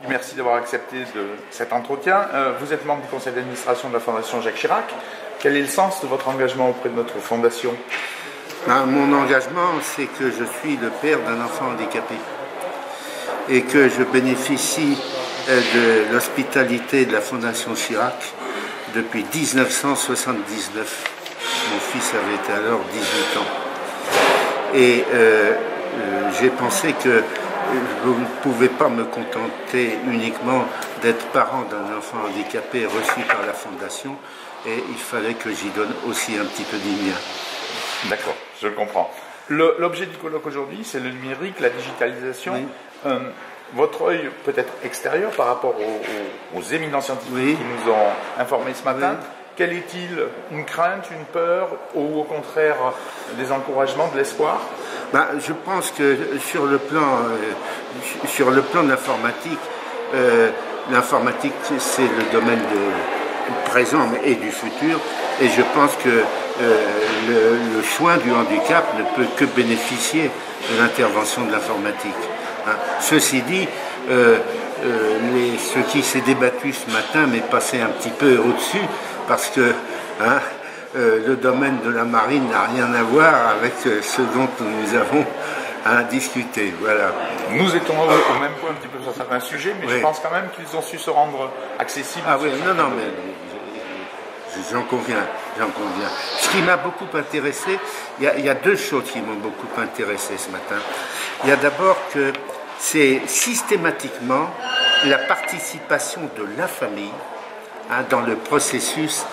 Merci d'avoir accepté cet entretien. Vous êtes membre du conseil d'administration de la Fondation Jacques Chirac. Quel est le sens de votre engagement auprès de notre fondation? Mon engagement, c'est que je suis le père d'un enfant handicapé et que je bénéficie de l'hospitalité de la Fondation Chirac depuis 1979. Mon fils avait alors 18 ans. Et j'ai pensé que je ne pouvais pas me contenter uniquement d'être parent d'un enfant handicapé reçu par la Fondation, et il fallait que j'y donne aussi un petit peu du mien. D'accord, je comprends. L'objet du colloque aujourd'hui, c'est le numérique, la digitalisation. Oui. Votre œil peut-être extérieur par rapport aux éminents scientifiques oui. qui nous ont informés ce matin, oui. Quel est-il? Une crainte, une peur, ou au contraire des encouragements, de l'espoir? Je pense que sur le plan de l'informatique, c'est le domaine du présent et du futur, et je pense que le soin du handicap ne peut que bénéficier de l'intervention de l'informatique. Ceci dit, ce qui s'est débattu ce matin m'est passé un petit peu au-dessus, parce que le domaine de la marine n'a rien à voir avec ce dont nous avons à discuter. Voilà. Nous étions au même point un petit peu sur certains sujets, mais oui. Je pense quand même qu'ils ont su se rendre accessibles. Ah oui, non, mais j'en conviens. Ce qui m'a beaucoup intéressé, il y a deux choses qui m'ont beaucoup intéressé ce matin. Il y a d'abord que c'est systématiquement la participation de la famille dans le processus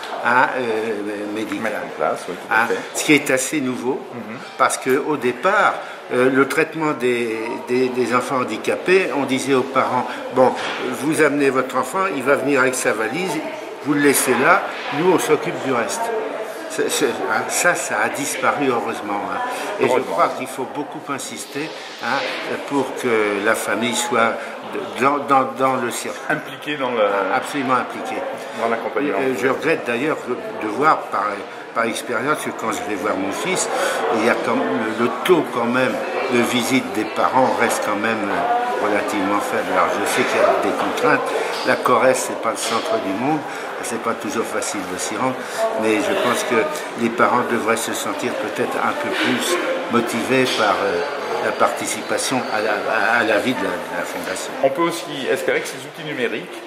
médical. Place, oui, tout à fait. Ce qui est assez nouveau, parce qu'au départ, le traitement des enfants handicapés, on disait aux parents, bon, vous amenez votre enfant, il va venir avec sa valise, vous le laissez là, nous on s'occupe du reste. Ça a disparu heureusement. Et je crois qu'il faut beaucoup insister pour que la famille soit dans le circuit. Impliquée dans le... Absolument impliquée. Dans l'accompagnement. Je regrette d'ailleurs de voir par expérience que quand je vais voir mon fils, il y a le taux quand même de visite des parents reste quand même relativement faible. Alors je sais qu'il y a des contraintes. La Corrèze, c'est pas le centre du monde. C'est pas toujours facile de s'y rendre, mais je pense que les parents devraient se sentir peut-être un peu plus motivés par la participation à la vie de la Fondation. On peut aussi espérer que ces outils numériques,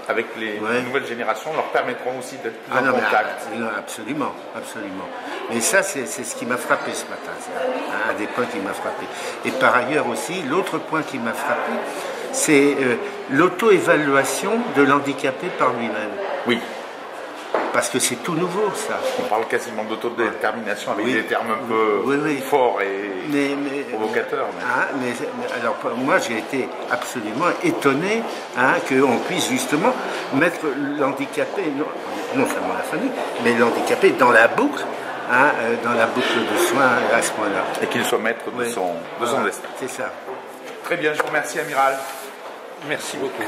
avec les nouvelles générations, leur permettront aussi d'être plus en contact. Absolument. Mais ça, c'est ce qui m'a frappé ce matin. C'est un des points qui m'a frappé. Et par ailleurs aussi, l'autre point qui m'a frappé, c'est l'auto-évaluation de l'handicapé par lui-même. Oui. Parce que c'est tout nouveau, ça. On parle quasiment d'autodétermination avec des termes un peu forts et provocateurs. Alors, moi, j'ai été absolument étonné qu'on puisse justement mettre l'handicapé, non seulement la famille, mais l'handicapé dans la boucle de soins à ce point-là. Et qu'il soit maître de son destin. C'est ça. Très bien, je vous remercie, Amiral. Merci beaucoup.